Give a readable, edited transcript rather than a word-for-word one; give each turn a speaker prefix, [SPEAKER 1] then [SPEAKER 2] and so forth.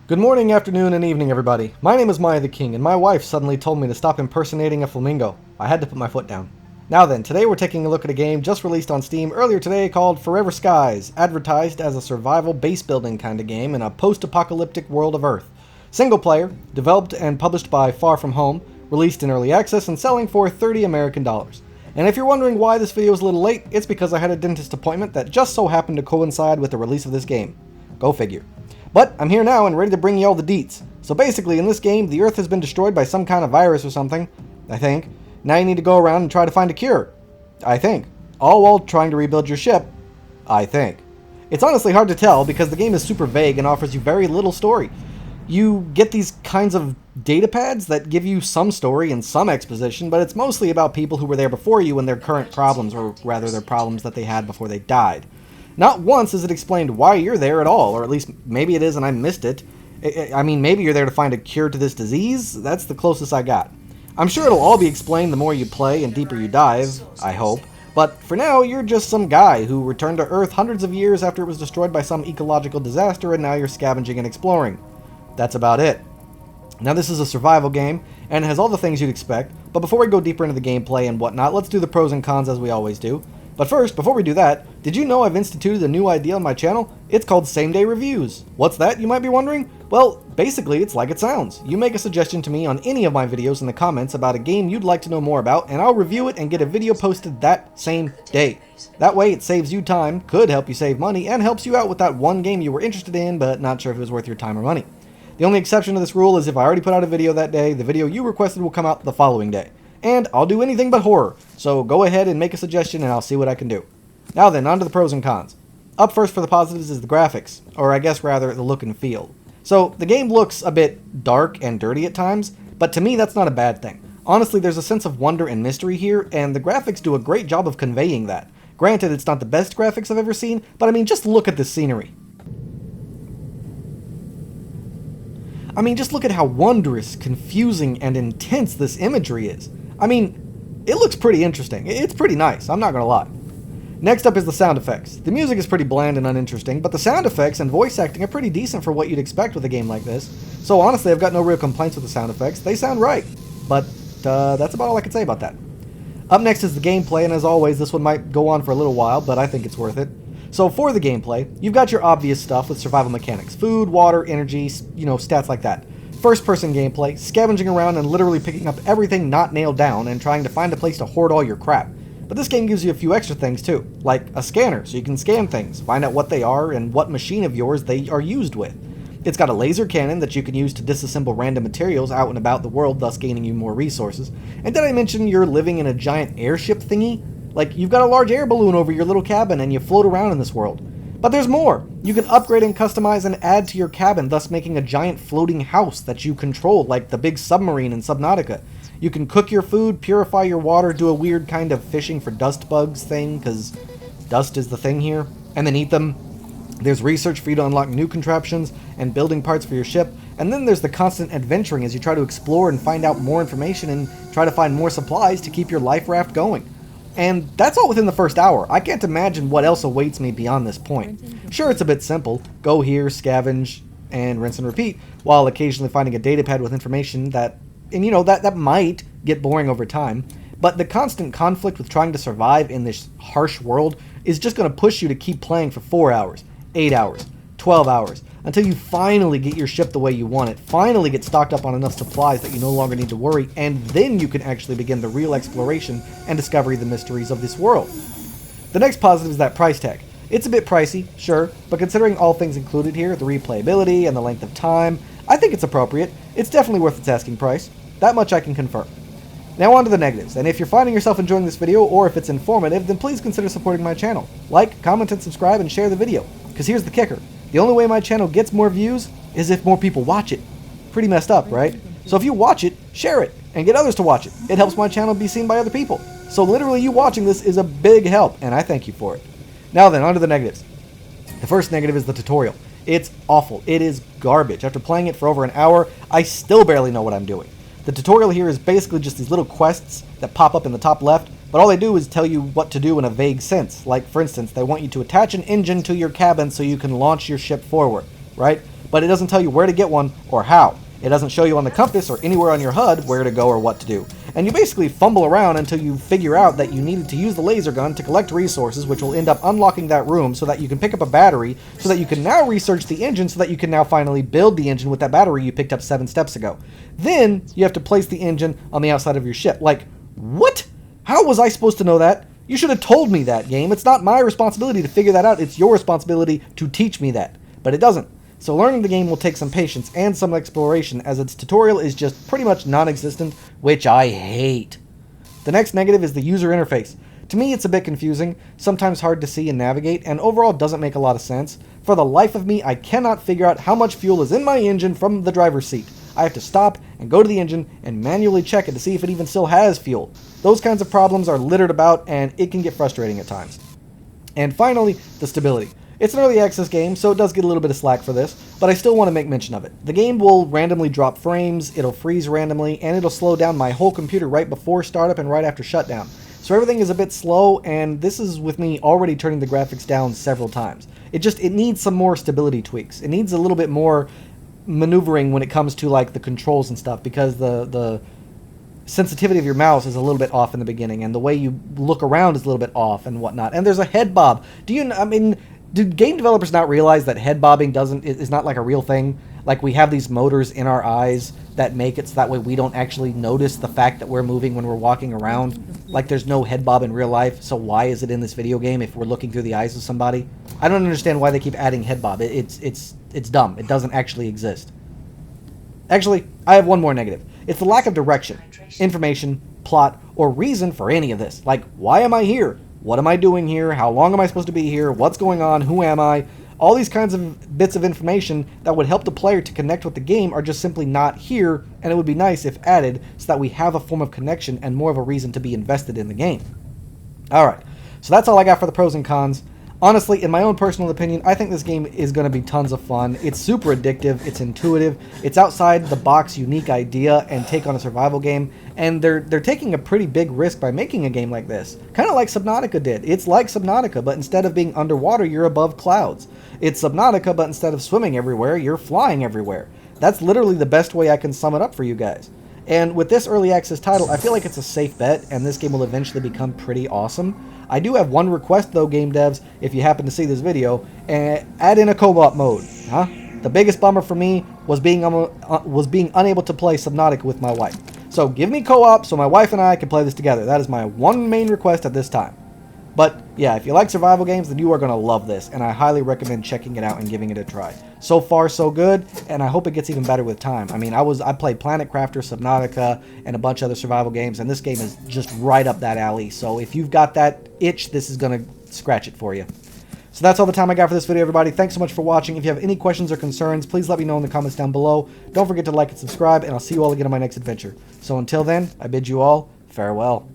[SPEAKER 1] Good morning, afternoon, and evening, everybody. My name is miahtheking, and my wife suddenly told me to stop impersonating a flamingo. I had to put my foot down. Now then, today we're taking a look at a game just released on Steam earlier today called Foreverskies, advertised as a survival base building kind of game in a post-apocalyptic world of Earth. Single player, developed and published by Far From Home, released in early access and selling for $30 American. And if you're wondering why this video is a little late, it's because I had a dentist appointment that just so happened to coincide with the release of this game. Go figure. But I'm here now and ready to bring you all the deets. So basically, in this game, the Earth has been destroyed by some kind of virus or something, I think. Now you need to go around and try to find a cure, I think. All while trying to rebuild your ship, I think. It's honestly hard to tell because the game is super vague and offers you very little story. You get these kinds of data pads that give you some story and some exposition, but it's mostly about people who were there before you and their current problems, or rather their problems that they had before they died. Not once is it explained why you're there at all, or at least maybe it is and I missed it. I mean, maybe you're there to find a cure to this disease? That's the closest I got. I'm sure it'll all be explained the more you play and deeper you dive, I hope. But for now, you're just some guy who returned to Earth hundreds of years after it was destroyed by some ecological disaster, and now you're scavenging and exploring. That's about it. Now this is a survival game, and it has all the things you'd expect, but before we go deeper into the gameplay and whatnot, let's do the pros and cons as we always do. But first, before we do that, did you know I've instituted a new idea on my channel? It's called Same Day Reviews. What's that, you might be wondering? Well, basically it's like it sounds. You make a suggestion to me on any of my videos in the comments about a game you'd like to know more about, and I'll review it and get a video posted that same day. That way it saves you time, could help you save money, and helps you out with that one game you were interested in but not sure if it was worth your time or money. The only exception to this rule is if I already put out a video that day, the video you requested will come out the following day. And I'll do anything but horror, so go ahead and make a suggestion and I'll see what I can do. Now then, on to the pros and cons. Up first for the positives is the graphics, or I guess rather the look and feel. So, the game looks a bit dark and dirty at times, but to me that's not a bad thing. Honestly, there's a sense of wonder and mystery here, and the graphics do a great job of conveying that. Granted, it's not the best graphics I've ever seen, but I mean, just look at the scenery. I mean, just look at how wondrous, confusing, and intense this imagery is. I mean, it looks pretty interesting. It's pretty nice, I'm not gonna lie. Next up is the sound effects. The music is pretty bland and uninteresting, but the sound effects and voice acting are pretty decent for what you'd expect with a game like this. So honestly, I've got no real complaints with the sound effects. They sound right. But that's about all I can say about that. Up next is the gameplay, and as always, this one might go on for a little while, but I think it's worth it. So for the gameplay, you've got your obvious stuff with survival mechanics. Food, water, energy, stats like that. First-person gameplay, scavenging around and literally picking up everything not nailed down and trying to find a place to hoard all your crap. But this game gives you a few extra things too, like a scanner so you can scan things, find out what they are and what machine of yours they are used with. It's got a laser cannon that you can use to disassemble random materials out and about the world, thus gaining you more resources. And did I mention you're living in a giant airship thingy? Like, you've got a large air balloon over your little cabin and you float around in this world. But there's more! You can upgrade and customize and add to your cabin, thus making a giant floating house that you control, like the big submarine in Subnautica. You can cook your food, purify your water, do a weird kind of fishing for dust bugs thing, because dust is the thing here, and then eat them. There's research for you to unlock new contraptions and building parts for your ship, and then there's the constant adventuring as you try to explore and find out more information and try to find more supplies to keep your life raft going. And that's all within the first hour. I can't imagine what else awaits me beyond this point. Sure, it's a bit simple. Go here, scavenge, and rinse and repeat, while occasionally finding a datapad with information that might get boring over time. But the constant conflict with trying to survive in this harsh world is just going to push you to keep playing for 4 hours, 8 hours, 12 hours, until you finally get your ship the way you want it, finally get stocked up on enough supplies that you no longer need to worry, and then you can actually begin the real exploration and discovery of the mysteries of this world. The next positive is that price tag. It's a bit pricey, sure, but considering all things included here, the replayability and the length of time, I think it's appropriate. It's definitely worth its asking price. That much I can confirm. Now on to the negatives, and if you're finding yourself enjoying this video, or if it's informative, then please consider supporting my channel. Like, comment, and subscribe, and share the video. Because here's the kicker. The only way my channel gets more views is if more people watch it. Pretty messed up, right? So if you watch it, share it, and get others to watch it. It helps my channel be seen by other people. So literally you watching this is a big help, and I thank you for it. Now then, on to the negatives. The first negative is the tutorial. It's awful. It is garbage. After playing it for over an hour, I still barely know what I'm doing. The tutorial here is basically just these little quests that pop up in the top left, but all they do is tell you what to do in a vague sense. Like, for instance, they want you to attach an engine to your cabin so you can launch your ship forward, right? but it doesn't tell you where to get one or how. It doesn't show you on the compass or anywhere on your HUD where to go or what to do. And you basically fumble around until you figure out that you needed to use the laser gun to collect resources, which will end up unlocking that room so that you can pick up a battery, so that you can now research the engine, so that you can now finally build the engine with that battery you picked up 7 steps ago. Then you have to place the engine on the outside of your ship. Like, what? How was I supposed to know that? You should have told me that, game. It's not my responsibility to figure that out. It's your responsibility to teach me that. But it doesn't. So learning the game will take some patience and some exploration, as its tutorial is just pretty much non-existent, which I hate. The next negative is the user interface. To me, it's a bit confusing, sometimes hard to see and navigate, and overall doesn't make a lot of sense. For the life of me, I cannot figure out how much fuel is in my engine from the driver's seat. I have to stop and go to the engine and manually check it to see if it even still has fuel. Those kinds of problems are littered about, and it can get frustrating at times. And finally, the stability. It's an early access game, so it does get a little bit of slack for this, but I still want to make mention of it. The game will randomly drop frames, it'll freeze randomly, and it'll slow down my whole computer right before startup and right after shutdown. So everything is a bit slow, and this is with me already turning the graphics down several times. It needs some more stability tweaks. It needs a little bit more maneuvering when it comes to like the controls and stuff, because the sensitivity of your mouse is a little bit off in the beginning, and the way you look around is a little bit off and whatnot. And there's a head bob. Do game developers not realize that head bobbing is not like a real thing? Like, we have these motors in our eyes that make it so that way we don't actually notice the fact that we're moving when we're walking around. Like, there's no head bob in real life, so why is it in this video game if we're looking through the eyes of somebody? I don't understand why they keep adding head bob. It's dumb. It doesn't actually exist. Actually, I have one more negative. It's the lack of direction, information, plot, or reason for any of this. Like, why am I here? What am I doing here? How long am I supposed to be here? What's going on? Who am I? All these kinds of bits of information that would help the player to connect with the game are just simply not here, and it would be nice if added so that we have a form of connection and more of a reason to be invested in the game. Alright, so that's all I got for the pros and cons. Honestly, in my own personal opinion, I think this game is going to be tons of fun. It's super addictive, it's intuitive, it's outside the box unique idea and take on a survival game, and they're taking a pretty big risk by making a game like this. Kind of like Subnautica did. It's like Subnautica, but instead of being underwater, you're above clouds. It's Subnautica, but instead of swimming everywhere, you're flying everywhere. That's literally the best way I can sum it up for you guys. And with this early access title, I feel like it's a safe bet, and this game will eventually become pretty awesome. I do have one request though, game devs, if you happen to see this video, add in a co-op mode. The biggest bummer for me was being unable to play Subnautica with my wife. So give me co-op so my wife and I can play this together. That is my one main request at this time. But yeah, if you like survival games, then you are going to love this, and I highly recommend checking it out and giving it a try. So far, so good, and I hope it gets even better with time. I mean, I played Planet Crafter, Subnautica, and a bunch of other survival games, and this game is just right up that alley. So if you've got that itch, this is going to scratch it for you. So that's all the time I got for this video, everybody. Thanks so much for watching. If you have any questions or concerns, please let me know in the comments down below. Don't forget to like and subscribe, and I'll see you all again on my next adventure. So until then, I bid you all farewell.